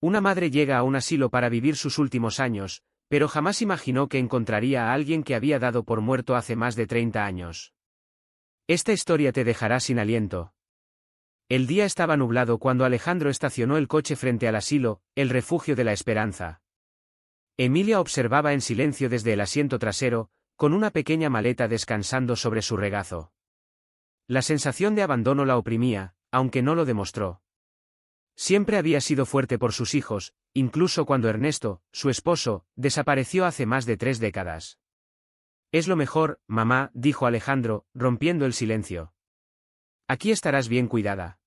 Una madre llega a un asilo para vivir sus últimos años, pero jamás imaginó que encontraría a alguien que había dado por muerto hace más de 30 años. Esta historia te dejará sin aliento. El día estaba nublado cuando Alejandro estacionó el coche frente al asilo, el refugio de la esperanza. Emilia observaba en silencio desde el asiento trasero, con una pequeña maleta descansando sobre su regazo. La sensación de abandono la oprimía, aunque no lo demostró. Siempre había sido fuerte por sus hijos, incluso cuando Ernesto, su esposo, desapareció hace más de 3 décadas. Es lo mejor, mamá, dijo Alejandro, rompiendo el silencio. Aquí estarás bien cuidada.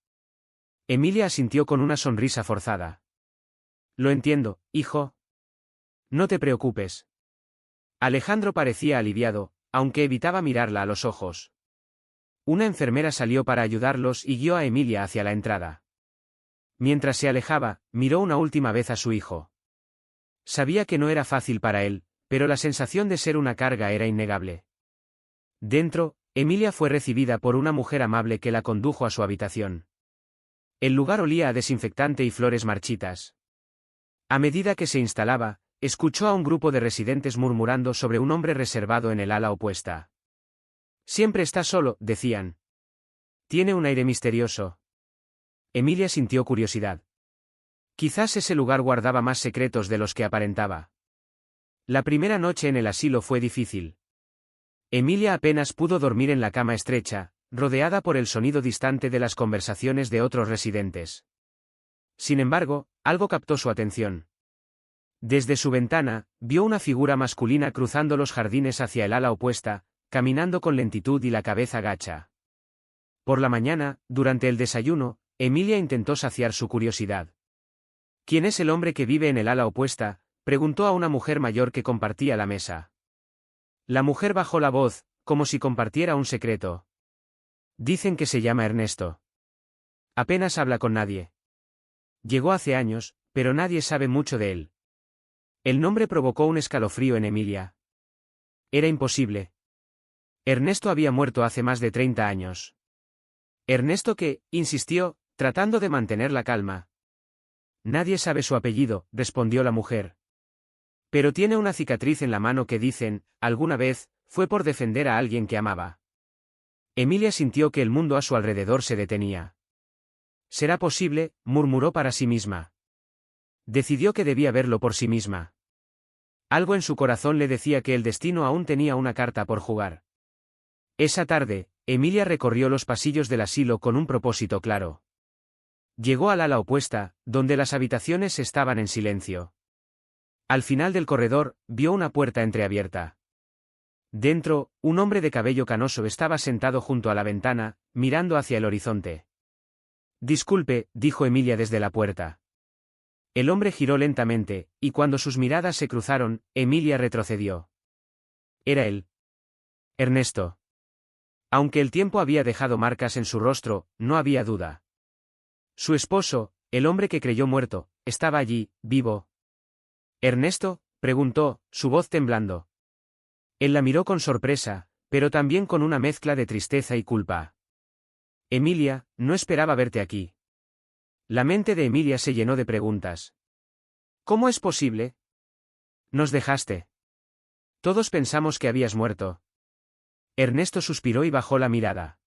Emilia asintió con una sonrisa forzada. Lo entiendo, hijo. No te preocupes. Alejandro parecía aliviado, aunque evitaba mirarla a los ojos. Una enfermera salió para ayudarlos y guió a Emilia hacia la entrada. Mientras se alejaba, miró una última vez a su hijo. Sabía que no era fácil para él, pero la sensación de ser una carga era innegable. Dentro, Emilia fue recibida por una mujer amable que la condujo a su habitación. El lugar olía a desinfectante y flores marchitas. A medida que se instalaba, escuchó a un grupo de residentes murmurando sobre un hombre reservado en el ala opuesta. Siempre está solo, decían. Tiene un aire misterioso. Emilia sintió curiosidad. Quizás ese lugar guardaba más secretos de los que aparentaba. La primera noche en el asilo fue difícil. Emilia apenas pudo dormir en la cama estrecha, rodeada por el sonido distante de las conversaciones de otros residentes. Sin embargo, algo captó su atención. Desde su ventana, vio una figura masculina cruzando los jardines hacia el ala opuesta, caminando con lentitud y la cabeza gacha. Por la mañana, durante el desayuno, Emilia intentó saciar su curiosidad. ¿Quién es el hombre que vive en el ala opuesta?, preguntó a una mujer mayor que compartía la mesa. La mujer bajó la voz, como si compartiera un secreto. Dicen que se llama Ernesto. Apenas habla con nadie. Llegó hace años, pero nadie sabe mucho de él. El nombre provocó un escalofrío en Emilia. Era imposible. Ernesto había muerto hace más de 30 años. Ernesto qué, insistió, tratando de mantener la calma. Nadie sabe su apellido, respondió la mujer. Pero tiene una cicatriz en la mano que dicen, alguna vez, fue por defender a alguien que amaba. Emilia sintió que el mundo a su alrededor se detenía. ¿Será posible?, murmuró para sí misma. Decidió que debía verlo por sí misma. Algo en su corazón le decía que el destino aún tenía una carta por jugar. Esa tarde, Emilia recorrió los pasillos del asilo con un propósito claro. Llegó al ala opuesta, donde las habitaciones estaban en silencio. Al final del corredor, vio una puerta entreabierta. Dentro, un hombre de cabello canoso estaba sentado junto a la ventana, mirando hacia el horizonte. Disculpe, dijo Emilia desde la puerta. El hombre giró lentamente, y cuando sus miradas se cruzaron, Emilia retrocedió. Era él. Ernesto. Aunque el tiempo había dejado marcas en su rostro, no había duda. Su esposo, el hombre que creyó muerto, estaba allí, vivo. ¿Ernesto?, preguntó, su voz temblando. Él la miró con sorpresa, pero también con una mezcla de tristeza y culpa. Emilia, no esperaba verte aquí. La mente de Emilia se llenó de preguntas. ¿Cómo es posible? Nos dejaste. Todos pensamos que habías muerto. Ernesto suspiró y bajó la mirada.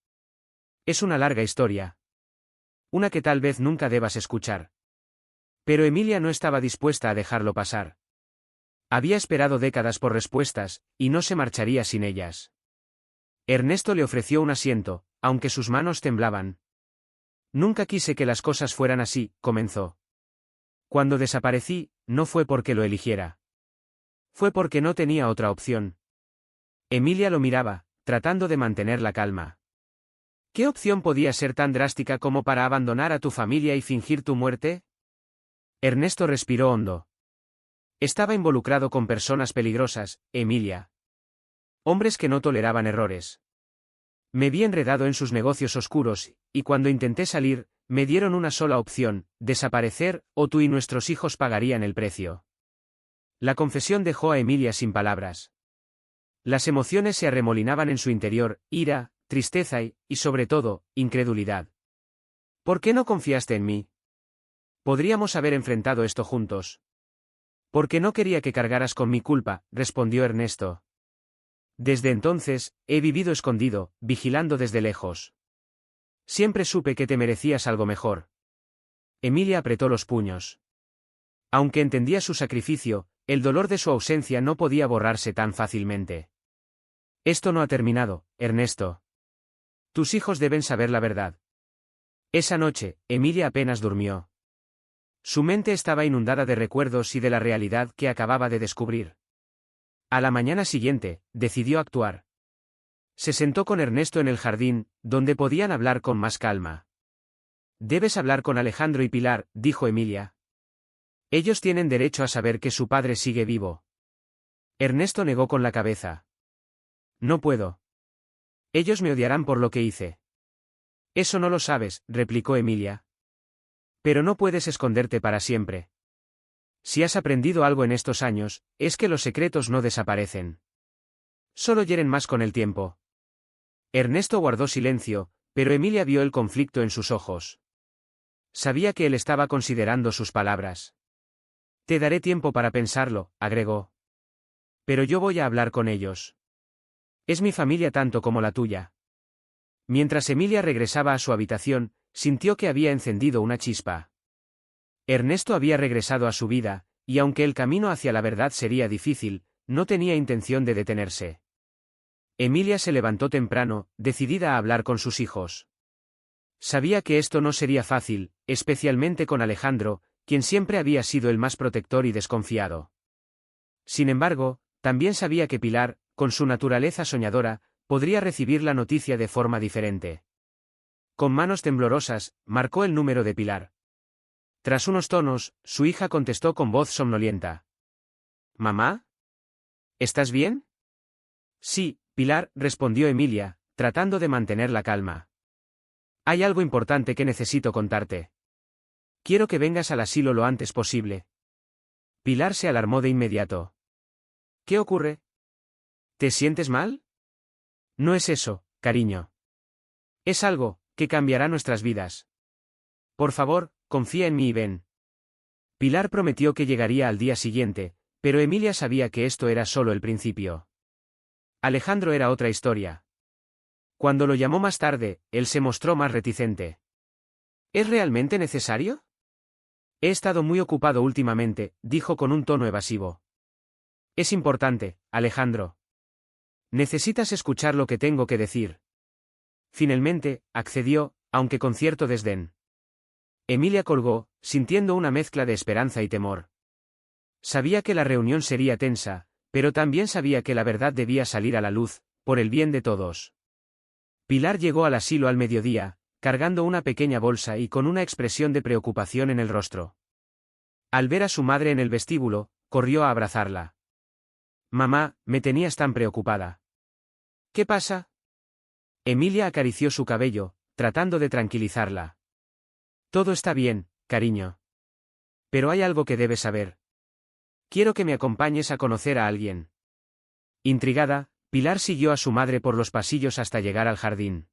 Es una larga historia. Una que tal vez nunca debas escuchar. Pero Emilia no estaba dispuesta a dejarlo pasar. Había esperado décadas por respuestas, y no se marcharía sin ellas. Ernesto le ofreció un asiento, aunque sus manos temblaban. Nunca quise que las cosas fueran así, comenzó. Cuando desaparecí, no fue porque lo eligiera. Fue porque no tenía otra opción. Emilia lo miraba, tratando de mantener la calma. ¿Qué opción podía ser tan drástica como para abandonar a tu familia y fingir tu muerte? Ernesto respiró hondo. Estaba involucrado con personas peligrosas, Emilia. Hombres que no toleraban errores. Me vi enredado en sus negocios oscuros, y cuando intenté salir, me dieron una sola opción, desaparecer, o tú y nuestros hijos pagarían el precio. La confesión dejó a Emilia sin palabras. Las emociones se arremolinaban en su interior, ira, tristeza y, sobre todo, incredulidad. ¿Por qué no confiaste en mí? Podríamos haber enfrentado esto juntos. Porque no quería que cargaras con mi culpa, respondió Ernesto. Desde entonces, he vivido escondido, vigilando desde lejos. Siempre supe que te merecías algo mejor. Emilia apretó los puños. Aunque entendía su sacrificio, el dolor de su ausencia no podía borrarse tan fácilmente. Esto no ha terminado, Ernesto. Tus hijos deben saber la verdad. Esa noche, Emilia apenas durmió. Su mente estaba inundada de recuerdos y de la realidad que acababa de descubrir. A la mañana siguiente, decidió actuar. Se sentó con Ernesto en el jardín, donde podían hablar con más calma. Debes hablar con Alejandro y Pilar, dijo Emilia. Ellos tienen derecho a saber que su padre sigue vivo. Ernesto negó con la cabeza. No puedo. Ellos me odiarán por lo que hice. Eso no lo sabes, replicó Emilia. Pero no puedes esconderte para siempre. Si has aprendido algo en estos años, es que los secretos no desaparecen. Solo hieren más con el tiempo. Ernesto guardó silencio, pero Emilia vio el conflicto en sus ojos. Sabía que él estaba considerando sus palabras. Te daré tiempo para pensarlo, agregó. Pero yo voy a hablar con ellos. Es mi familia tanto como la tuya. Mientras Emilia regresaba a su habitación, sintió que había encendido una chispa. Ernesto había regresado a su vida, y aunque el camino hacia la verdad sería difícil, no tenía intención de detenerse. Emilia se levantó temprano, decidida a hablar con sus hijos. Sabía que esto no sería fácil, especialmente con Alejandro, quien siempre había sido el más protector y desconfiado. Sin embargo, también sabía que Pilar, con su naturaleza soñadora, podría recibir la noticia de forma diferente. Con manos temblorosas, marcó el número de Pilar. Tras unos tonos, su hija contestó con voz somnolienta. ¿Mamá? ¿Estás bien? Sí, Pilar, respondió Emilia, tratando de mantener la calma. Hay algo importante que necesito contarte. Quiero que vengas al asilo lo antes posible. Pilar se alarmó de inmediato. ¿Qué ocurre? ¿Te sientes mal? No es eso, cariño. Es algo que cambiará nuestras vidas. Por favor, confía en mí y ven. Pilar prometió que llegaría al día siguiente, pero Emilia sabía que esto era solo el principio. Alejandro era otra historia. Cuando lo llamó más tarde, él se mostró más reticente. ¿Es realmente necesario? He estado muy ocupado últimamente, dijo con un tono evasivo. Es importante, Alejandro. Necesitas escuchar lo que tengo que decir. Finalmente, accedió, aunque con cierto desdén. Emilia colgó, sintiendo una mezcla de esperanza y temor. Sabía que la reunión sería tensa, pero también sabía que la verdad debía salir a la luz, por el bien de todos. Pilar llegó al asilo al mediodía, cargando una pequeña bolsa y con una expresión de preocupación en el rostro. Al ver a su madre en el vestíbulo, corrió a abrazarla. Mamá, me tenías tan preocupada. ¿Qué pasa? Emilia acarició su cabello, tratando de tranquilizarla. Todo está bien, cariño. Pero hay algo que debes saber. Quiero que me acompañes a conocer a alguien. Intrigada, Pilar siguió a su madre por los pasillos hasta llegar al jardín.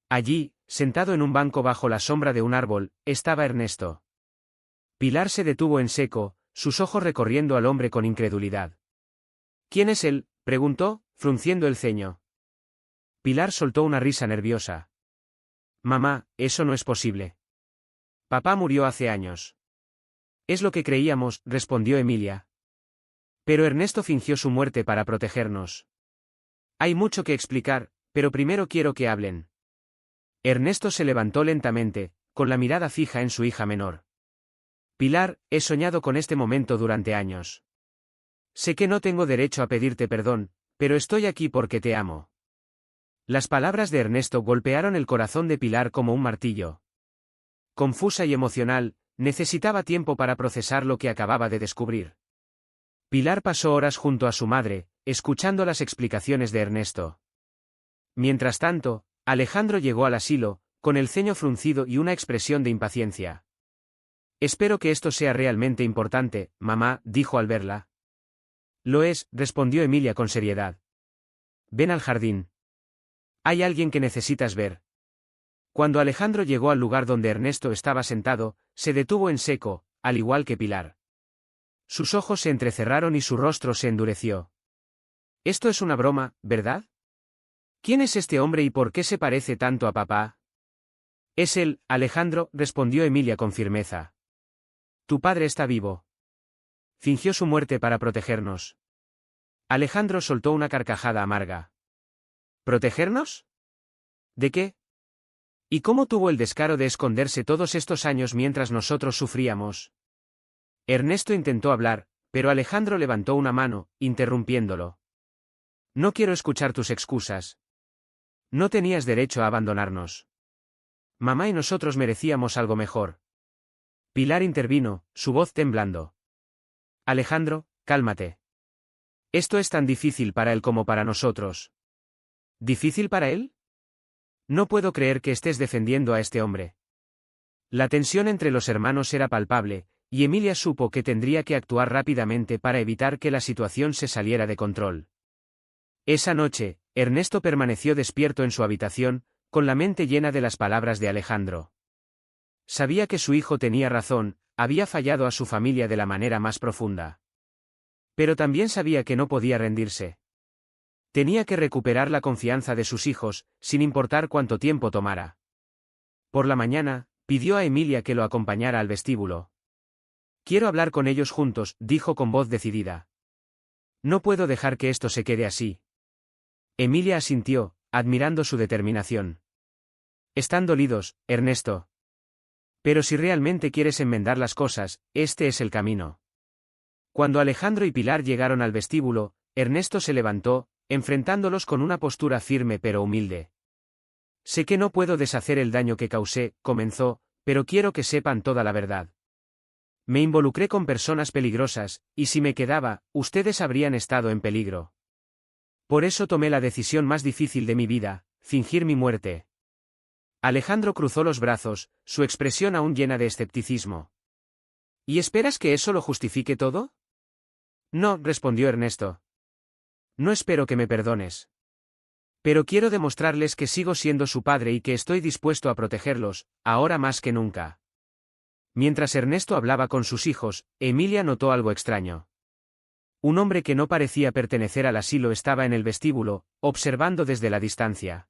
Allí, sentado en un banco bajo la sombra de un árbol, estaba Ernesto. Pilar se detuvo en seco, sus ojos recorriendo al hombre con incredulidad. ¿Quién es él?, preguntó, frunciendo el ceño. Pilar soltó una risa nerviosa. Mamá, eso no es posible. Papá murió hace años. Es lo que creíamos, respondió Emilia. Pero Ernesto fingió su muerte para protegernos. Hay mucho que explicar, pero primero quiero que hablen. Ernesto se levantó lentamente, con la mirada fija en su hija menor. Pilar, he soñado con este momento durante años. Sé que no tengo derecho a pedirte perdón, pero estoy aquí porque te amo. Las palabras de Ernesto golpearon el corazón de Pilar como un martillo. Confusa y emocional, necesitaba tiempo para procesar lo que acababa de descubrir. Pilar pasó horas junto a su madre, escuchando las explicaciones de Ernesto. Mientras tanto, Alejandro llegó al asilo, con el ceño fruncido y una expresión de impaciencia. Espero que esto sea realmente importante, mamá, dijo al verla. Lo es, respondió Emilia con seriedad. Ven al jardín. Hay alguien que necesitas ver. Cuando Alejandro llegó al lugar donde Ernesto estaba sentado, se detuvo en seco, al igual que Pilar. Sus ojos se entrecerraron y su rostro se endureció. Esto es una broma, ¿verdad? ¿Quién es este hombre y por qué se parece tanto a papá? Es él, Alejandro, respondió Emilia con firmeza. Tu padre está vivo. Fingió su muerte para protegernos. Alejandro soltó una carcajada amarga. ¿Protegernos? ¿De qué? ¿Y cómo tuvo el descaro de esconderse todos estos años mientras nosotros sufríamos? Ernesto intentó hablar, pero Alejandro levantó una mano, interrumpiéndolo. No quiero escuchar tus excusas. No tenías derecho a abandonarnos. Mamá y nosotros merecíamos algo mejor. Pilar intervino, su voz temblando. Alejandro, cálmate. Esto es tan difícil para él como para nosotros. ¿Difícil para él? No puedo creer que estés defendiendo a este hombre. La tensión entre los hermanos era palpable, y Emilia supo que tendría que actuar rápidamente para evitar que la situación se saliera de control. Esa noche, Ernesto permaneció despierto en su habitación, con la mente llena de las palabras de Alejandro. Sabía que su hijo tenía razón, había fallado a su familia de la manera más profunda. Pero también sabía que no podía rendirse. Tenía que recuperar la confianza de sus hijos, sin importar cuánto tiempo tomara. Por la mañana, pidió a Emilia que lo acompañara al vestíbulo. Quiero hablar con ellos juntos, dijo con voz decidida. No puedo dejar que esto se quede así. Emilia asintió, admirando su determinación. Están dolidos, Ernesto. Pero si realmente quieres enmendar las cosas, este es el camino. Cuando Alejandro y Pilar llegaron al vestíbulo, Ernesto se levantó, enfrentándolos con una postura firme pero humilde. Sé que no puedo deshacer el daño que causé, comenzó, pero quiero que sepan toda la verdad. Me involucré con personas peligrosas, y si me quedaba, ustedes habrían estado en peligro. Por eso tomé la decisión más difícil de mi vida, fingir mi muerte. Alejandro cruzó los brazos, su expresión aún llena de escepticismo. ¿Y esperas que eso lo justifique todo? No, respondió Ernesto. No espero que me perdones. Pero quiero demostrarles que sigo siendo su padre y que estoy dispuesto a protegerlos, ahora más que nunca. Mientras Ernesto hablaba con sus hijos, Emilia notó algo extraño. Un hombre que no parecía pertenecer al asilo estaba en el vestíbulo, observando desde la distancia.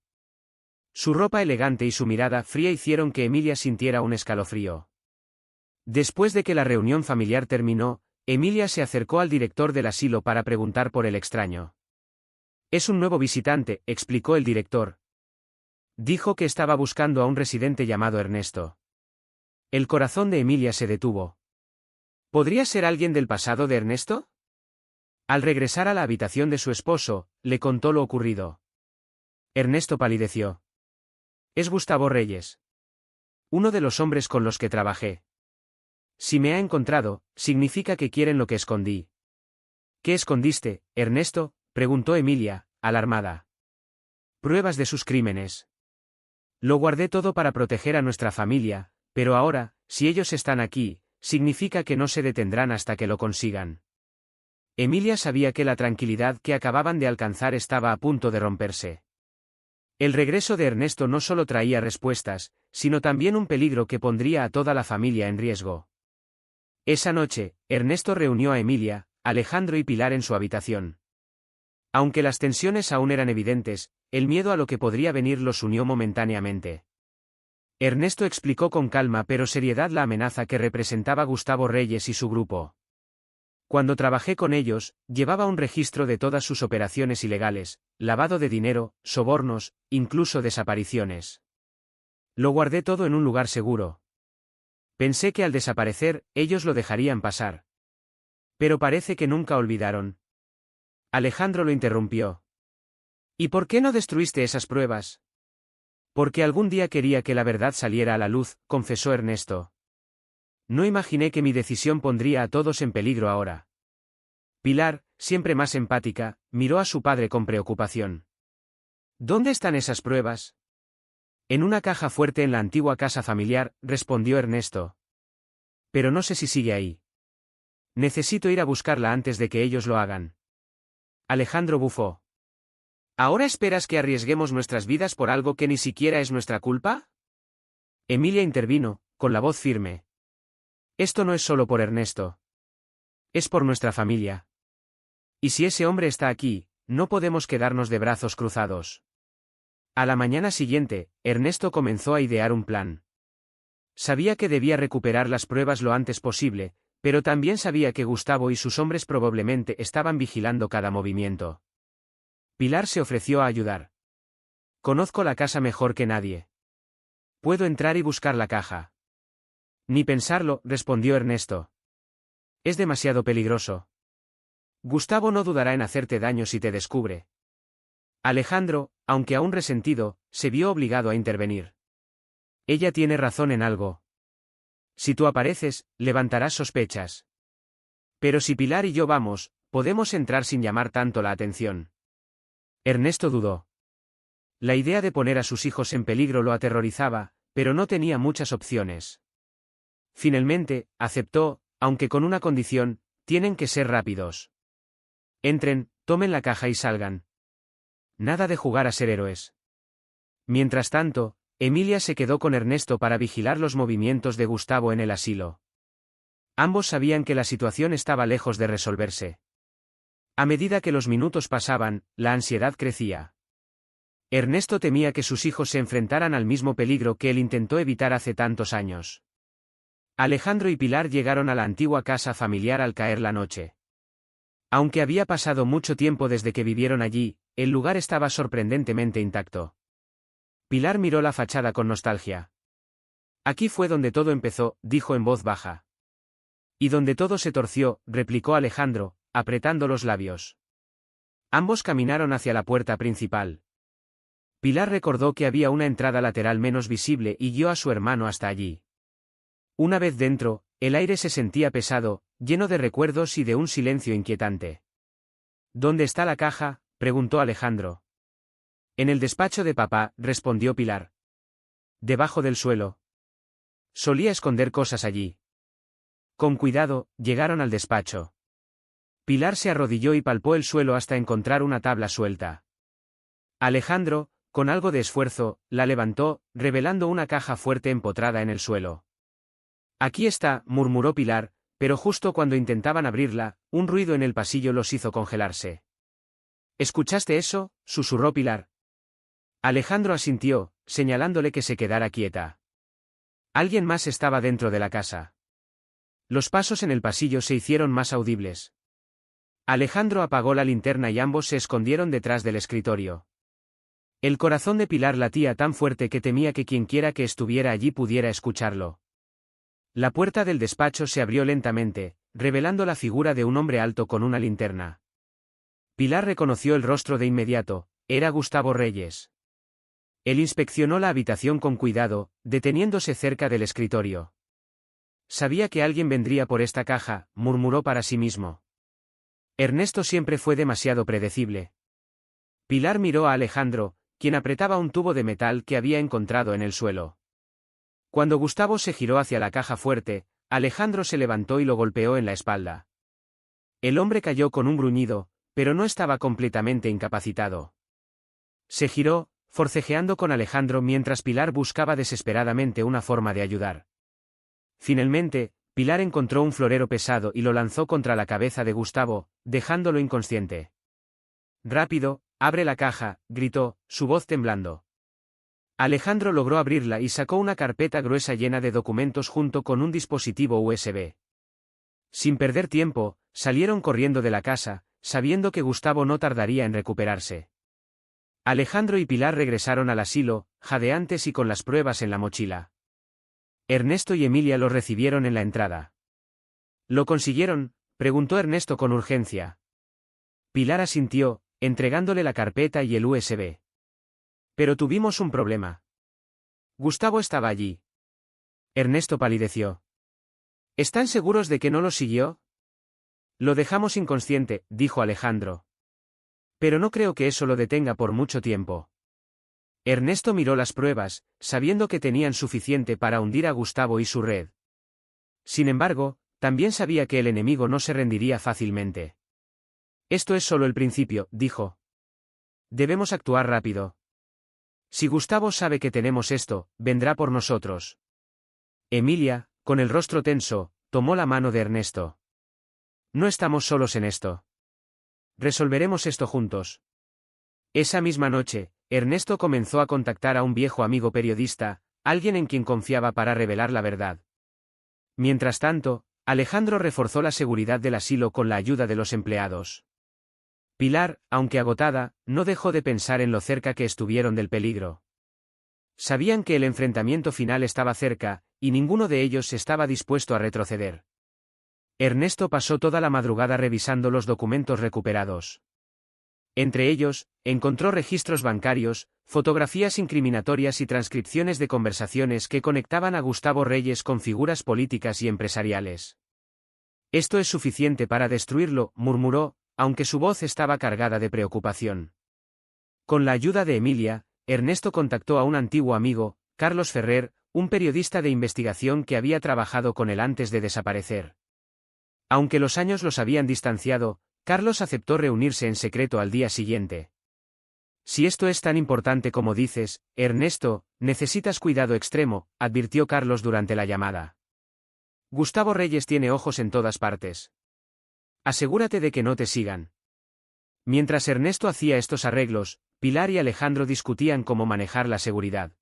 Su ropa elegante y su mirada fría hicieron que Emilia sintiera un escalofrío. Después de que la reunión familiar terminó, Emilia se acercó al director del asilo para preguntar por el extraño. Es un nuevo visitante, explicó el director. Dijo que estaba buscando a un residente llamado Ernesto. El corazón de Emilia se detuvo. ¿Podría ser alguien del pasado de Ernesto? Al regresar a la habitación de su esposo, le contó lo ocurrido. Ernesto palideció. Es Gustavo Reyes. Uno de los hombres con los que trabajé. Si me ha encontrado, significa que quieren lo que escondí. ¿Qué escondiste, Ernesto?, preguntó Emilia, alarmada. Pruebas de sus crímenes. Lo guardé todo para proteger a nuestra familia, pero ahora, si ellos están aquí, significa que no se detendrán hasta que lo consigan. Emilia sabía que la tranquilidad que acababan de alcanzar estaba a punto de romperse. El regreso de Ernesto no solo traía respuestas, sino también un peligro que pondría a toda la familia en riesgo. Esa noche, Ernesto reunió a Emilia, Alejandro y Pilar en su habitación. Aunque las tensiones aún eran evidentes, el miedo a lo que podría venir los unió momentáneamente. Ernesto explicó con calma pero seriedad la amenaza que representaba Gustavo Reyes y su grupo. Cuando trabajé con ellos, llevaba un registro de todas sus operaciones ilegales, lavado de dinero, sobornos, incluso desapariciones. Lo guardé todo en un lugar seguro. Pensé que al desaparecer, ellos lo dejarían pasar. Pero parece que nunca olvidaron. Alejandro lo interrumpió. ¿Y por qué no destruiste esas pruebas? Porque algún día quería que la verdad saliera a la luz, confesó Ernesto. No imaginé que mi decisión pondría a todos en peligro ahora. Pilar, siempre más empática, miró a su padre con preocupación. ¿Dónde están esas pruebas? En una caja fuerte en la antigua casa familiar, respondió Ernesto. Pero no sé si sigue ahí. Necesito ir a buscarla antes de que ellos lo hagan. Alejandro bufó. ¿Ahora esperas que arriesguemos nuestras vidas por algo que ni siquiera es nuestra culpa? Emilia intervino, con la voz firme. Esto no es solo por Ernesto. Es por nuestra familia. Y si ese hombre está aquí, no podemos quedarnos de brazos cruzados. A la mañana siguiente, Ernesto comenzó a idear un plan. Sabía que debía recuperar las pruebas lo antes posible, pero también sabía que Gustavo y sus hombres probablemente estaban vigilando cada movimiento. Pilar se ofreció a ayudar. Conozco la casa mejor que nadie. Puedo entrar y buscar la caja. Ni pensarlo, respondió Ernesto. Es demasiado peligroso. Gustavo no dudará en hacerte daño si te descubre. Alejandro, aunque aún resentido, se vio obligado a intervenir. Ella tiene razón en algo. Si tú apareces, levantarás sospechas. Pero si Pilar y yo vamos, podemos entrar sin llamar tanto la atención. Ernesto dudó. La idea de poner a sus hijos en peligro lo aterrorizaba, pero no tenía muchas opciones. Finalmente, aceptó, aunque con una condición: tienen que ser rápidos. Entren, tomen la caja y salgan. Nada de jugar a ser héroes. Mientras tanto, Emilia se quedó con Ernesto para vigilar los movimientos de Gustavo en el asilo. Ambos sabían que la situación estaba lejos de resolverse. A medida que los minutos pasaban, la ansiedad crecía. Ernesto temía que sus hijos se enfrentaran al mismo peligro que él intentó evitar hace tantos años. Alejandro y Pilar llegaron a la antigua casa familiar al caer la noche. Aunque había pasado mucho tiempo desde que vivieron allí, el lugar estaba sorprendentemente intacto. Pilar miró la fachada con nostalgia. Aquí fue donde todo empezó, dijo en voz baja. Y donde todo se torció, replicó Alejandro, apretando los labios. Ambos caminaron hacia la puerta principal. Pilar recordó que había una entrada lateral menos visible y guió a su hermano hasta allí. Una vez dentro, el aire se sentía pesado, lleno de recuerdos y de un silencio inquietante. ¿Dónde está la caja?, preguntó Alejandro. En el despacho de papá, respondió Pilar. Debajo del suelo. Solía esconder cosas allí. Con cuidado, llegaron al despacho. Pilar se arrodilló y palpó el suelo hasta encontrar una tabla suelta. Alejandro, con algo de esfuerzo, la levantó, revelando una caja fuerte empotrada en el suelo. Aquí está, murmuró Pilar, pero justo cuando intentaban abrirla, un ruido en el pasillo los hizo congelarse. ¿Escuchaste eso?, susurró Pilar. Alejandro asintió, señalándole que se quedara quieta. Alguien más estaba dentro de la casa. Los pasos en el pasillo se hicieron más audibles. Alejandro apagó la linterna y ambos se escondieron detrás del escritorio. El corazón de Pilar latía tan fuerte que temía que quienquiera que estuviera allí pudiera escucharlo. La puerta del despacho se abrió lentamente, revelando la figura de un hombre alto con una linterna. Pilar reconoció el rostro de inmediato: era Gustavo Reyes. Él inspeccionó la habitación con cuidado, deteniéndose cerca del escritorio. Sabía que alguien vendría por esta caja, murmuró para sí mismo. Ernesto siempre fue demasiado predecible. Pilar miró a Alejandro, quien apretaba un tubo de metal que había encontrado en el suelo. Cuando Gustavo se giró hacia la caja fuerte, Alejandro se levantó y lo golpeó en la espalda. El hombre cayó con un gruñido, pero no estaba completamente incapacitado. Se giró, forcejeando con Alejandro mientras Pilar buscaba desesperadamente una forma de ayudar. Finalmente, Pilar encontró un florero pesado y lo lanzó contra la cabeza de Gustavo, dejándolo inconsciente. «Rápido, abre la caja», gritó, su voz temblando. Alejandro logró abrirla y sacó una carpeta gruesa llena de documentos junto con un dispositivo USB. Sin perder tiempo, salieron corriendo de la casa, sabiendo que Gustavo no tardaría en recuperarse. Alejandro y Pilar regresaron al asilo, jadeantes y con las pruebas en la mochila. Ernesto y Emilia los recibieron en la entrada. ¿Lo consiguieron?, preguntó Ernesto con urgencia. Pilar asintió, entregándole la carpeta y el USB. Pero tuvimos un problema. Gustavo estaba allí. Ernesto palideció. ¿Están seguros de que no lo siguió? Lo dejamos inconsciente, dijo Alejandro. Pero no creo que eso lo detenga por mucho tiempo. Ernesto miró las pruebas, sabiendo que tenían suficiente para hundir a Gustavo y su red. Sin embargo, también sabía que el enemigo no se rendiría fácilmente. Esto es solo el principio, dijo. Debemos actuar rápido. Si Gustavo sabe que tenemos esto, vendrá por nosotros. Emilia, con el rostro tenso, tomó la mano de Ernesto. No estamos solos en esto. Resolveremos esto juntos. Esa misma noche, Ernesto comenzó a contactar a un viejo amigo periodista, alguien en quien confiaba para revelar la verdad. Mientras tanto, Alejandro reforzó la seguridad del asilo con la ayuda de los empleados. Pilar, aunque agotada, no dejó de pensar en lo cerca que estuvieron del peligro. Sabían que el enfrentamiento final estaba cerca, y ninguno de ellos estaba dispuesto a retroceder. Ernesto pasó toda la madrugada revisando los documentos recuperados. Entre ellos, encontró registros bancarios, fotografías incriminatorias y transcripciones de conversaciones que conectaban a Gustavo Reyes con figuras políticas y empresariales. «Esto es suficiente para destruirlo», murmuró, aunque su voz estaba cargada de preocupación. Con la ayuda de Emilia, Ernesto contactó a un antiguo amigo, Carlos Ferrer, un periodista de investigación que había trabajado con él antes de desaparecer. Aunque los años los habían distanciado, Carlos aceptó reunirse en secreto al día siguiente. «Si esto es tan importante como dices, Ernesto, necesitas cuidado extremo», advirtió Carlos durante la llamada. «Gustavo Reyes tiene ojos en todas partes. Asegúrate de que no te sigan». Mientras Ernesto hacía estos arreglos, Pilar y Alejandro discutían cómo manejar la seguridad.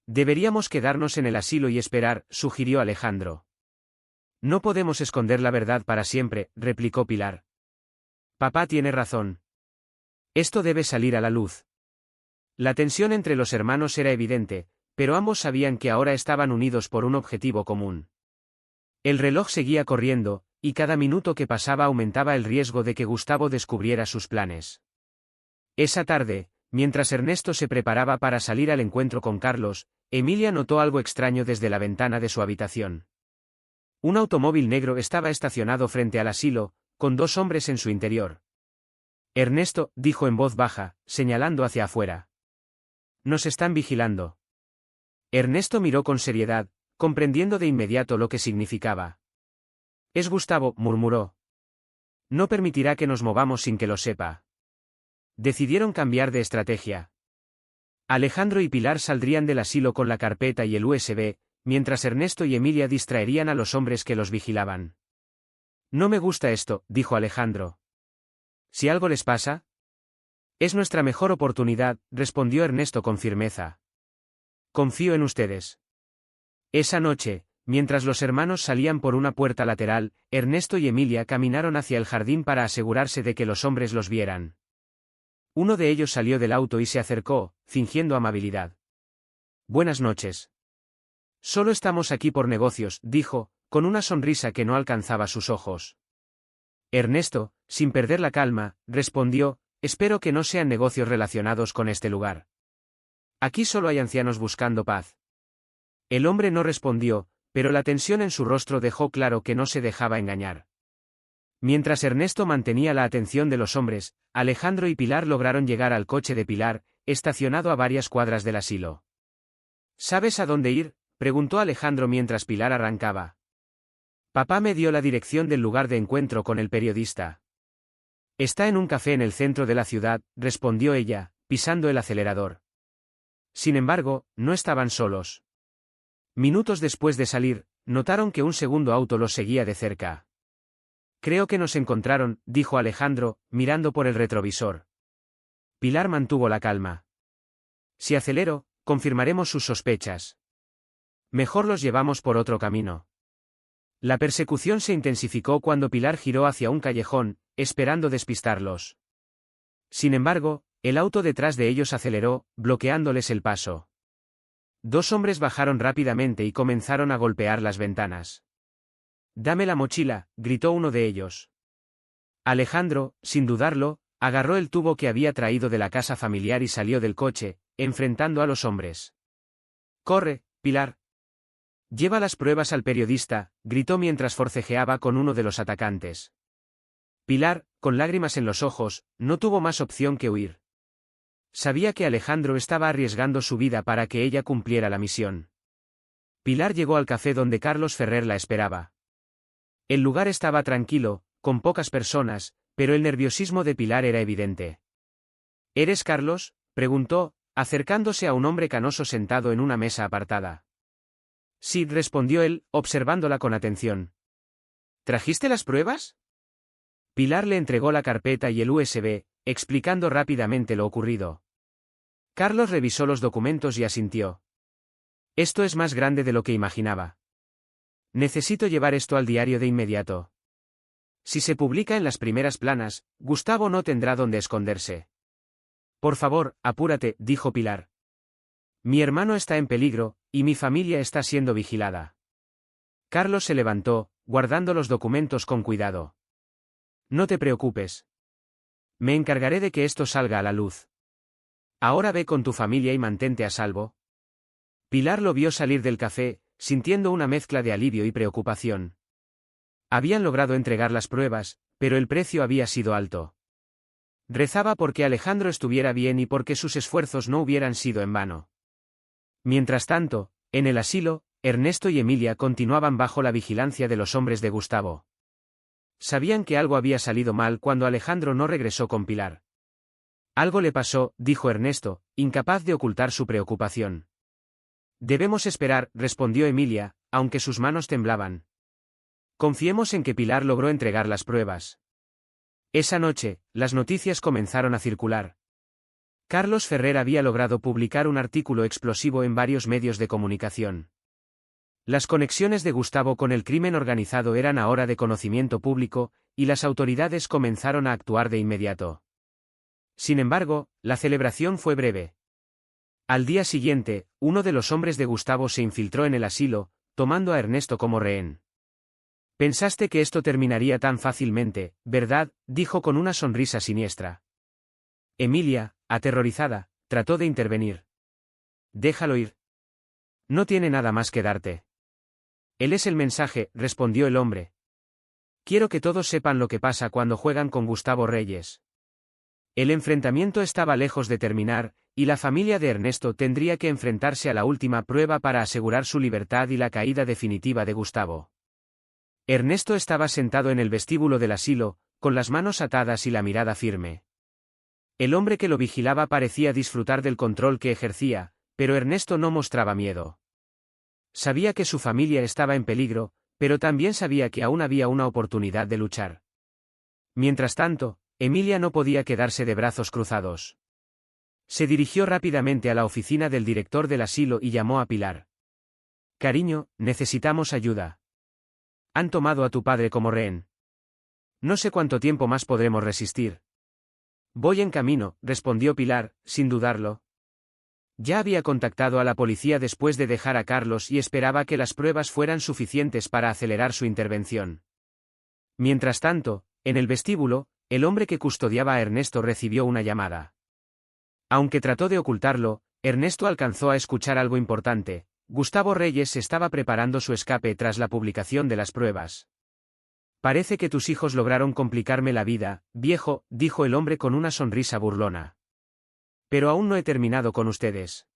«Deberíamos quedarnos en el asilo y esperar», sugirió Alejandro. «No podemos esconder la verdad para siempre», replicó Pilar. «Papá tiene razón. Esto debe salir a la luz». La tensión entre los hermanos era evidente, pero ambos sabían que ahora estaban unidos por un objetivo común. El reloj seguía corriendo, y cada minuto que pasaba aumentaba el riesgo de que Gustavo descubriera sus planes. Esa tarde, mientras Ernesto se preparaba para salir al encuentro con Carlos, Emilia notó algo extraño desde la ventana de su habitación. Un automóvil negro estaba estacionado frente al asilo, con dos hombres en su interior. «Ernesto», dijo en voz baja, señalando hacia afuera. «Nos están vigilando». Ernesto miró con seriedad, comprendiendo de inmediato lo que significaba. «Es Gustavo», murmuró. «No permitirá que nos movamos sin que lo sepa». Decidieron cambiar de estrategia. Alejandro y Pilar saldrían del asilo con la carpeta y el USB, mientras Ernesto y Emilia distraerían a los hombres que los vigilaban. «No me gusta esto», dijo Alejandro. «¿Si algo les pasa?» «Es nuestra mejor oportunidad», respondió Ernesto con firmeza. «Confío en ustedes». Esa noche, mientras los hermanos salían por una puerta lateral, Ernesto y Emilia caminaron hacia el jardín para asegurarse de que los hombres los vieran. Uno de ellos salió del auto y se acercó, fingiendo amabilidad. «Buenas noches». «Solo estamos aquí por negocios», dijo, con una sonrisa que no alcanzaba sus ojos. Ernesto, sin perder la calma, respondió: «Espero que no sean negocios relacionados con este lugar. Aquí solo hay ancianos buscando paz». El hombre no respondió, pero la tensión en su rostro dejó claro que no se dejaba engañar. Mientras Ernesto mantenía la atención de los hombres, Alejandro y Pilar lograron llegar al coche de Pilar, estacionado a varias cuadras del asilo. «¿Sabes a dónde ir?», preguntó Alejandro mientras Pilar arrancaba. «Papá me dio la dirección del lugar de encuentro con el periodista». «Está en un café en el centro de la ciudad», respondió ella, pisando el acelerador. Sin embargo, no estaban solos. Minutos después de salir, notaron que un segundo auto los seguía de cerca. «Creo que nos encontraron», dijo Alejandro, mirando por el retrovisor. Pilar mantuvo la calma. «Si acelero, confirmaremos sus sospechas. Mejor los llevamos por otro camino». La persecución se intensificó cuando Pilar giró hacia un callejón, esperando despistarlos. Sin embargo, el auto detrás de ellos aceleró, bloqueándoles el paso. Dos hombres bajaron rápidamente y comenzaron a golpear las ventanas. «Dame la mochila», gritó uno de ellos. Alejandro, sin dudarlo, agarró el tubo que había traído de la casa familiar y salió del coche, enfrentando a los hombres. «Corre, Pilar». «Lleva las pruebas al periodista», gritó mientras forcejeaba con uno de los atacantes. Pilar, con lágrimas en los ojos, no tuvo más opción que huir. Sabía que Alejandro estaba arriesgando su vida para que ella cumpliera la misión. Pilar llegó al café donde Carlos Ferrer la esperaba. El lugar estaba tranquilo, con pocas personas, pero el nerviosismo de Pilar era evidente. «¿Eres Carlos?», preguntó, acercándose a un hombre canoso sentado en una mesa apartada. Sí, respondió él, observándola con atención. ¿Trajiste las pruebas? Pilar le entregó la carpeta y el USB, explicando rápidamente lo ocurrido. Carlos revisó los documentos y asintió. Esto es más grande de lo que imaginaba. Necesito llevar esto al diario de inmediato. Si se publica en las primeras planas, Gustavo no tendrá dónde esconderse. Por favor, apúrate, dijo Pilar. Mi hermano está en peligro, y mi familia está siendo vigilada. Carlos se levantó, guardando los documentos con cuidado. No te preocupes. Me encargaré de que esto salga a la luz. Ahora ve con tu familia y mantente a salvo. Pilar lo vio salir del café, sintiendo una mezcla de alivio y preocupación. Habían logrado entregar las pruebas, pero el precio había sido alto. Rezaba porque Alejandro estuviera bien y porque sus esfuerzos no hubieran sido en vano. Mientras tanto, en el asilo, Ernesto y Emilia continuaban bajo la vigilancia de los hombres de Gustavo. Sabían que algo había salido mal cuando Alejandro no regresó con Pilar. Algo le pasó, dijo Ernesto, incapaz de ocultar su preocupación. Debemos esperar, respondió Emilia, aunque sus manos temblaban. Confiemos en que Pilar logró entregar las pruebas. Esa noche, las noticias comenzaron a circular. Carlos Ferrer había logrado publicar un artículo explosivo en varios medios de comunicación. Las conexiones de Gustavo con el crimen organizado eran ahora de conocimiento público, y las autoridades comenzaron a actuar de inmediato. Sin embargo, la celebración fue breve. Al día siguiente, uno de los hombres de Gustavo se infiltró en el asilo, tomando a Ernesto como rehén. Pensaste que esto terminaría tan fácilmente, ¿verdad?, dijo con una sonrisa siniestra. Emilia, aterrorizada, trató de intervenir. Déjalo ir. No tiene nada más que darte. Él es el mensaje, respondió el hombre. Quiero que todos sepan lo que pasa cuando juegan con Gustavo Reyes. El enfrentamiento estaba lejos de terminar, y la familia de Ernesto tendría que enfrentarse a la última prueba para asegurar su libertad y la caída definitiva de Gustavo. Ernesto estaba sentado en el vestíbulo del asilo, con las manos atadas y la mirada firme. El hombre que lo vigilaba parecía disfrutar del control que ejercía, pero Ernesto no mostraba miedo. Sabía que su familia estaba en peligro, pero también sabía que aún había una oportunidad de luchar. Mientras tanto, Emilia no podía quedarse de brazos cruzados. Se dirigió rápidamente a la oficina del director del asilo y llamó a Pilar. Cariño, necesitamos ayuda. Han tomado a tu padre como rehén. No sé cuánto tiempo más podremos resistir. Voy en camino, respondió Pilar, sin dudarlo. Ya había contactado a la policía después de dejar a Carlos y esperaba que las pruebas fueran suficientes para acelerar su intervención. Mientras tanto, en el vestíbulo, el hombre que custodiaba a Ernesto recibió una llamada. Aunque trató de ocultarlo, Ernesto alcanzó a escuchar algo importante. Gustavo Reyes estaba preparando su escape tras la publicación de las pruebas. Parece que tus hijos lograron complicarme la vida, viejo, dijo el hombre con una sonrisa burlona. Pero aún no he terminado con ustedes.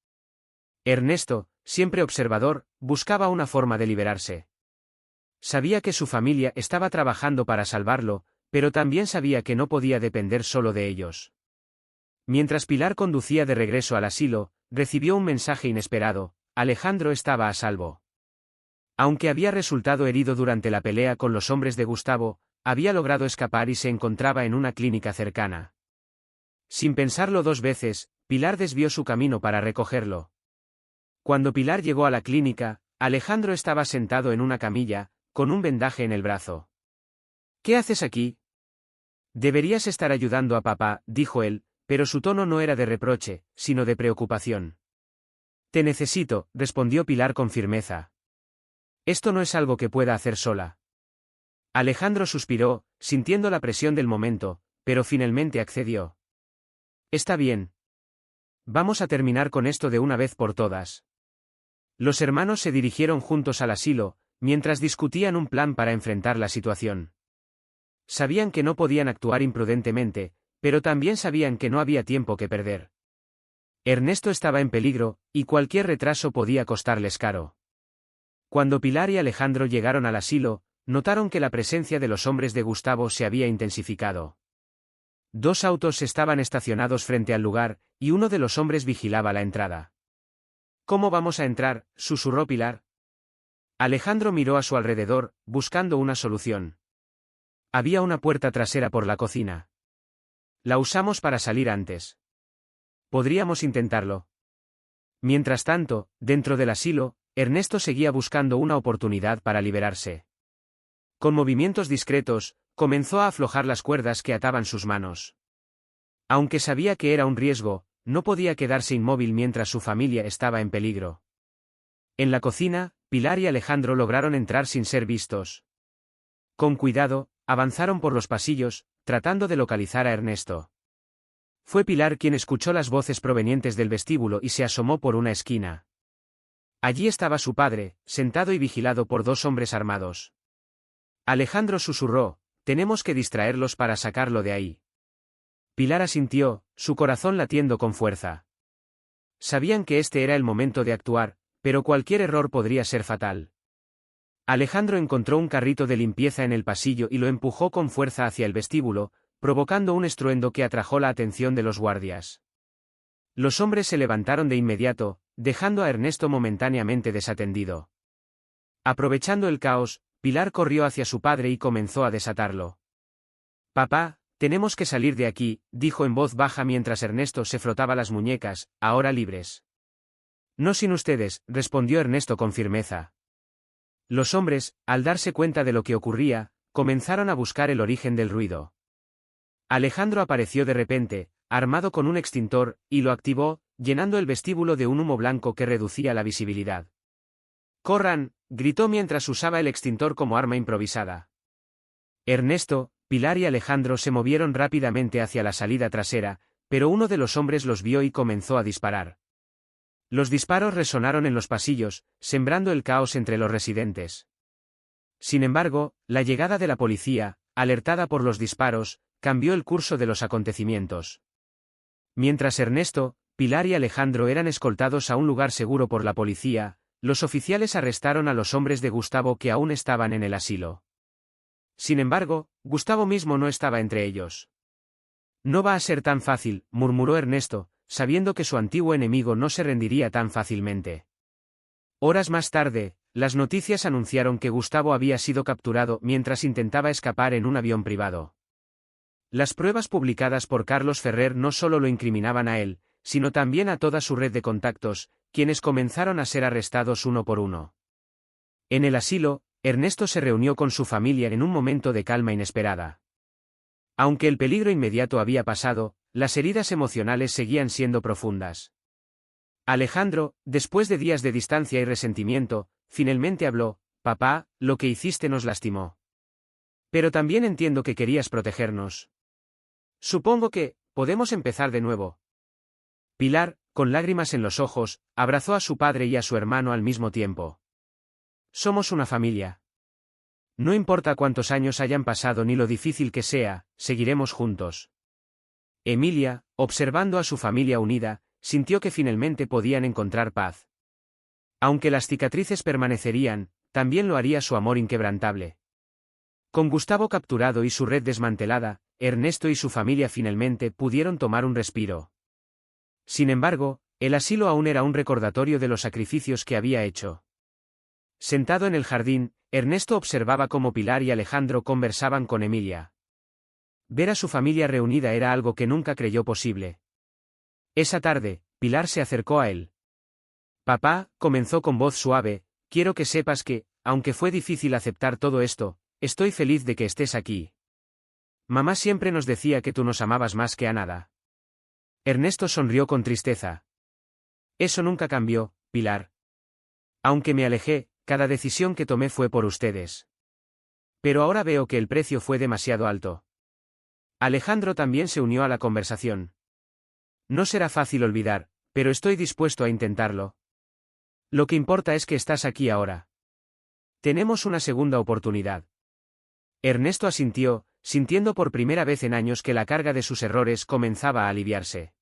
Ernesto, siempre observador, buscaba una forma de liberarse. Sabía que su familia estaba trabajando para salvarlo, pero también sabía que no podía depender solo de ellos. Mientras Pilar conducía de regreso al asilo, recibió un mensaje inesperado: Alejandro estaba a salvo. Aunque había resultado herido durante la pelea con los hombres de Gustavo, había logrado escapar y se encontraba en una clínica cercana. Sin pensarlo dos veces, Pilar desvió su camino para recogerlo. Cuando Pilar llegó a la clínica, Alejandro estaba sentado en una camilla, con un vendaje en el brazo. ¿Qué haces aquí? Deberías estar ayudando a papá, dijo él, pero su tono no era de reproche, sino de preocupación. Te necesito, respondió Pilar con firmeza. Esto no es algo que pueda hacer sola. Alejandro suspiró, sintiendo la presión del momento, pero finalmente accedió. Está bien. Vamos a terminar con esto de una vez por todas. Los hermanos se dirigieron juntos al asilo, mientras discutían un plan para enfrentar la situación. Sabían que no podían actuar imprudentemente, pero también sabían que no había tiempo que perder. Ernesto estaba en peligro, y cualquier retraso podía costarles caro. Cuando Pilar y Alejandro llegaron al asilo, notaron que la presencia de los hombres de Gustavo se había intensificado. Dos autos estaban estacionados frente al lugar, y uno de los hombres vigilaba la entrada. ¿Cómo vamos a entrar?, susurró Pilar. Alejandro miró a su alrededor, buscando una solución. Había una puerta trasera por la cocina. La usamos para salir antes. Podríamos intentarlo. Mientras tanto, dentro del asilo, Ernesto seguía buscando una oportunidad para liberarse. Con movimientos discretos, comenzó a aflojar las cuerdas que ataban sus manos. Aunque sabía que era un riesgo, no podía quedarse inmóvil mientras su familia estaba en peligro. En la cocina, Pilar y Alejandro lograron entrar sin ser vistos. Con cuidado, avanzaron por los pasillos, tratando de localizar a Ernesto. Fue Pilar quien escuchó las voces provenientes del vestíbulo y se asomó por una esquina. Allí estaba su padre, sentado y vigilado por dos hombres armados. Alejandro susurró: «Tenemos que distraerlos para sacarlo de ahí». Pilar asintió, su corazón latiendo con fuerza. Sabían que este era el momento de actuar, pero cualquier error podría ser fatal. Alejandro encontró un carrito de limpieza en el pasillo y lo empujó con fuerza hacia el vestíbulo, provocando un estruendo que atrajo la atención de los guardias. Los hombres se levantaron de inmediato, dejando a Ernesto momentáneamente desatendido. Aprovechando el caos, Pilar corrió hacia su padre y comenzó a desatarlo. «Papá, tenemos que salir de aquí», dijo en voz baja mientras Ernesto se frotaba las muñecas, «ahora libres». «No sin ustedes», respondió Ernesto con firmeza. Los hombres, al darse cuenta de lo que ocurría, comenzaron a buscar el origen del ruido. Alejandro apareció de repente, armado con un extintor, y lo activó, llenando el vestíbulo de un humo blanco que reducía la visibilidad. «¡Corran!», gritó mientras usaba el extintor como arma improvisada. Ernesto, Pilar y Alejandro se movieron rápidamente hacia la salida trasera, pero uno de los hombres los vio y comenzó a disparar. Los disparos resonaron en los pasillos, sembrando el caos entre los residentes. Sin embargo, la llegada de la policía, alertada por los disparos, cambió el curso de los acontecimientos. Mientras Ernesto, Pilar y Alejandro eran escoltados a un lugar seguro por la policía, los oficiales arrestaron a los hombres de Gustavo que aún estaban en el asilo. Sin embargo, Gustavo mismo no estaba entre ellos. «No va a ser tan fácil», murmuró Ernesto, sabiendo que su antiguo enemigo no se rendiría tan fácilmente. Horas más tarde, las noticias anunciaron que Gustavo había sido capturado mientras intentaba escapar en un avión privado. Las pruebas publicadas por Carlos Ferrer no solo lo incriminaban a él, sino también a toda su red de contactos, quienes comenzaron a ser arrestados uno por uno. En el asilo, Ernesto se reunió con su familia en un momento de calma inesperada. Aunque el peligro inmediato había pasado, las heridas emocionales seguían siendo profundas. Alejandro, después de días de distancia y resentimiento, finalmente habló: «Papá, lo que hiciste nos lastimó. Pero también entiendo que querías protegernos. Supongo que podemos empezar de nuevo». Pilar, con lágrimas en los ojos, abrazó a su padre y a su hermano al mismo tiempo. «Somos una familia. No importa cuántos años hayan pasado ni lo difícil que sea, seguiremos juntos». Emilia, observando a su familia unida, sintió que finalmente podían encontrar paz. Aunque las cicatrices permanecerían, también lo haría su amor inquebrantable. Con Gustavo capturado y su red desmantelada, Ernesto y su familia finalmente pudieron tomar un respiro. Sin embargo, el asilo aún era un recordatorio de los sacrificios que había hecho. Sentado en el jardín, Ernesto observaba cómo Pilar y Alejandro conversaban con Emilia. Ver a su familia reunida era algo que nunca creyó posible. Esa tarde, Pilar se acercó a él. «Papá», comenzó con voz suave, «quiero que sepas que, aunque fue difícil aceptar todo esto, estoy feliz de que estés aquí. Mamá siempre nos decía que tú nos amabas más que a nada». Ernesto sonrió con tristeza. «Eso nunca cambió, Pilar. Aunque me alejé, cada decisión que tomé fue por ustedes. Pero ahora veo que el precio fue demasiado alto». Alejandro también se unió a la conversación. «No será fácil olvidar, pero estoy dispuesto a intentarlo. Lo que importa es que estás aquí ahora. Tenemos una segunda oportunidad». Ernesto asintió, sintiendo por primera vez en años que la carga de sus errores comenzaba a aliviarse.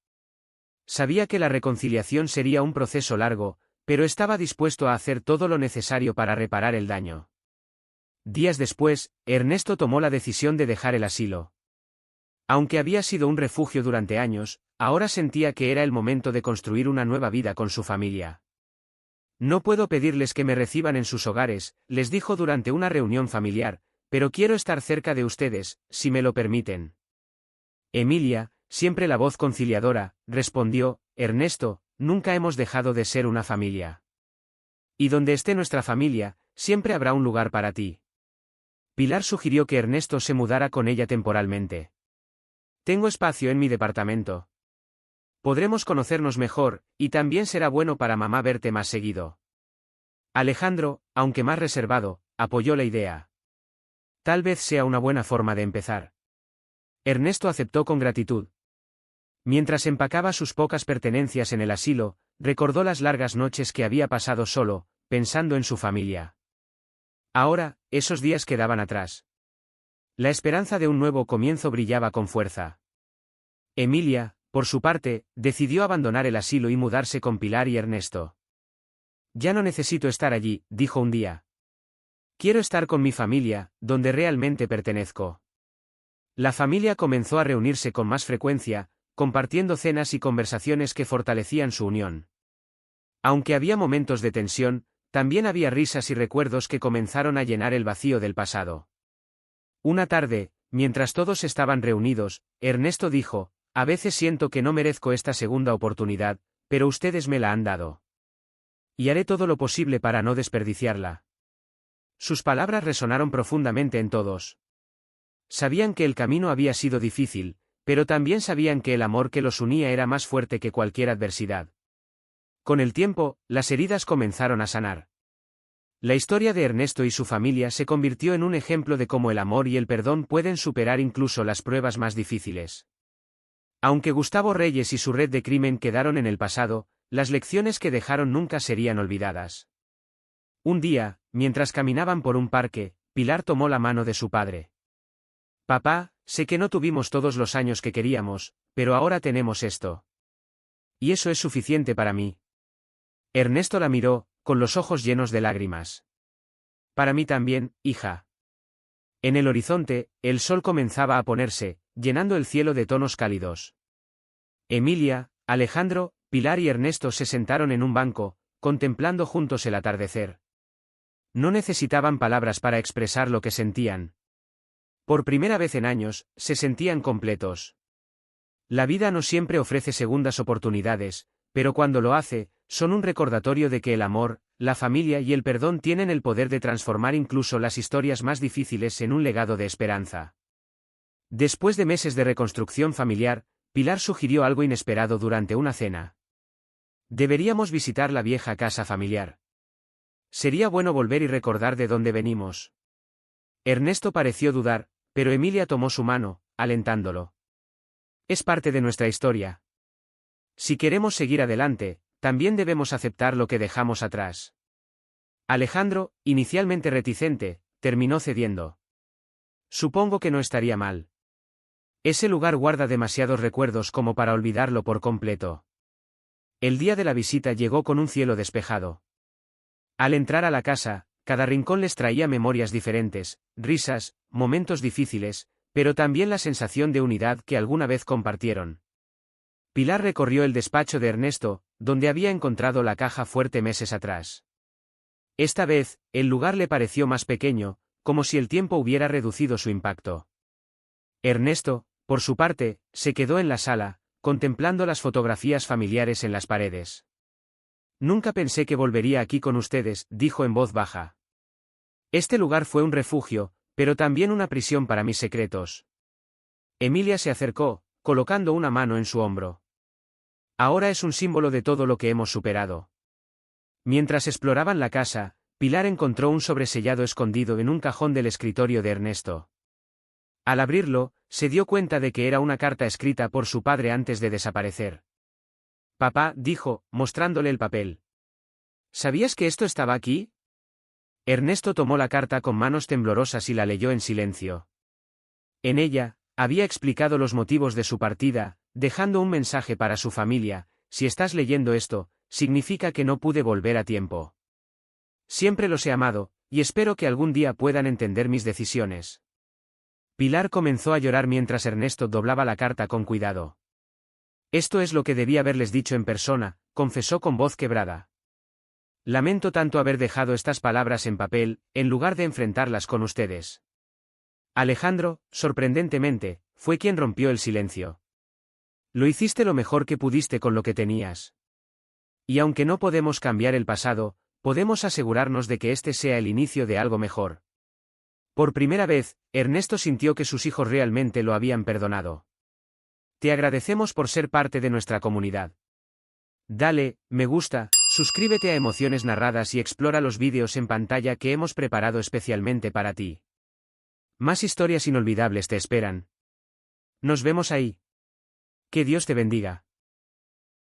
Sabía que la reconciliación sería un proceso largo, pero estaba dispuesto a hacer todo lo necesario para reparar el daño. Días después, Ernesto tomó la decisión de dejar el asilo. Aunque había sido un refugio durante años, ahora sentía que era el momento de construir una nueva vida con su familia. No puedo pedirles que me reciban en sus hogares, les dijo durante una reunión familiar, pero quiero estar cerca de ustedes, si me lo permiten. Emilia, siempre la voz conciliadora, respondió, Ernesto, nunca hemos dejado de ser una familia. Y donde esté nuestra familia, siempre habrá un lugar para ti. Pilar sugirió que Ernesto se mudara con ella temporalmente. Tengo espacio en mi departamento. Podremos conocernos mejor, y también será bueno para mamá verte más seguido. Alejandro, aunque más reservado, apoyó la idea. Tal vez sea una buena forma de empezar. Ernesto aceptó con gratitud. Mientras empacaba sus pocas pertenencias en el asilo, recordó las largas noches que había pasado solo, pensando en su familia. Ahora, esos días quedaban atrás. La esperanza de un nuevo comienzo brillaba con fuerza. Emilia, por su parte, decidió abandonar el asilo y mudarse con Pilar y Ernesto. Ya no necesito estar allí, dijo un día. Quiero estar con mi familia, donde realmente pertenezco. La familia comenzó a reunirse con más frecuencia, compartiendo cenas y conversaciones que fortalecían su unión. Aunque había momentos de tensión, también había risas y recuerdos que comenzaron a llenar el vacío del pasado. Una tarde, mientras todos estaban reunidos, Ernesto dijo, a veces siento que no merezco esta segunda oportunidad, pero ustedes me la han dado. Y haré todo lo posible para no desperdiciarla. Sus palabras resonaron profundamente en todos. Sabían que el camino había sido difícil, pero también sabían que el amor que los unía era más fuerte que cualquier adversidad. Con el tiempo, las heridas comenzaron a sanar. La historia de Ernesto y su familia se convirtió en un ejemplo de cómo el amor y el perdón pueden superar incluso las pruebas más difíciles. Aunque Gustavo Reyes y su red de crimen quedaron en el pasado, las lecciones que dejaron nunca serían olvidadas. Un día, mientras caminaban por un parque, Pilar tomó la mano de su padre. Papá, sé que no tuvimos todos los años que queríamos, pero ahora tenemos esto. Y eso es suficiente para mí. Ernesto la miró, con los ojos llenos de lágrimas. Para mí también, hija. En el horizonte, el sol comenzaba a ponerse, llenando el cielo de tonos cálidos. Emilia, Alejandro, Pilar y Ernesto se sentaron en un banco, contemplando juntos el atardecer. No necesitaban palabras para expresar lo que sentían. Por primera vez en años, se sentían completos. La vida no siempre ofrece segundas oportunidades, pero cuando lo hace, son un recordatorio de que el amor, la familia y el perdón tienen el poder de transformar incluso las historias más difíciles en un legado de esperanza. Después de meses de reconstrucción familiar, Pilar sugirió algo inesperado durante una cena. Deberíamos visitar la vieja casa familiar. Sería bueno volver y recordar de dónde venimos. Ernesto pareció dudar, pero Emilia tomó su mano, alentándolo. Es parte de nuestra historia. Si queremos seguir adelante, también debemos aceptar lo que dejamos atrás. Alejandro, inicialmente reticente, terminó cediendo. Supongo que no estaría mal. Ese lugar guarda demasiados recuerdos como para olvidarlo por completo. El día de la visita llegó con un cielo despejado. Al entrar a la casa, cada rincón les traía memorias diferentes, risas, momentos difíciles, pero también la sensación de unidad que alguna vez compartieron. Pilar recorrió el despacho de Ernesto, donde había encontrado la caja fuerte meses atrás. Esta vez, el lugar le pareció más pequeño, como si el tiempo hubiera reducido su impacto. Ernesto, por su parte, se quedó en la sala, contemplando las fotografías familiares en las paredes. Nunca pensé que volvería aquí con ustedes, dijo en voz baja. Este lugar fue un refugio, pero también una prisión para mis secretos. Emilia se acercó, colocando una mano en su hombro. Ahora es un símbolo de todo lo que hemos superado. Mientras exploraban la casa, Pilar encontró un sobresellado escondido en un cajón del escritorio de Ernesto. Al abrirlo, se dio cuenta de que era una carta escrita por su padre antes de desaparecer. Papá, dijo, mostrándole el papel. ¿Sabías que esto estaba aquí? Ernesto tomó la carta con manos temblorosas y la leyó en silencio. En ella, había explicado los motivos de su partida, dejando un mensaje para su familia: si estás leyendo esto, significa que no pude volver a tiempo. Siempre los he amado, y espero que algún día puedan entender mis decisiones. Pilar comenzó a llorar mientras Ernesto doblaba la carta con cuidado. Esto es lo que debía haberles dicho en persona, confesó con voz quebrada. Lamento tanto haber dejado estas palabras en papel, en lugar de enfrentarlas con ustedes. Alejandro, sorprendentemente, fue quien rompió el silencio. Lo hiciste lo mejor que pudiste con lo que tenías. Y aunque no podemos cambiar el pasado, podemos asegurarnos de que este sea el inicio de algo mejor. Por primera vez, Ernesto sintió que sus hijos realmente lo habían perdonado. Te agradecemos por ser parte de nuestra comunidad. Dale, me gusta, suscríbete a Emociones Narradas y explora los vídeos en pantalla que hemos preparado especialmente para ti. Más historias inolvidables te esperan. Nos vemos ahí. Que Dios te bendiga.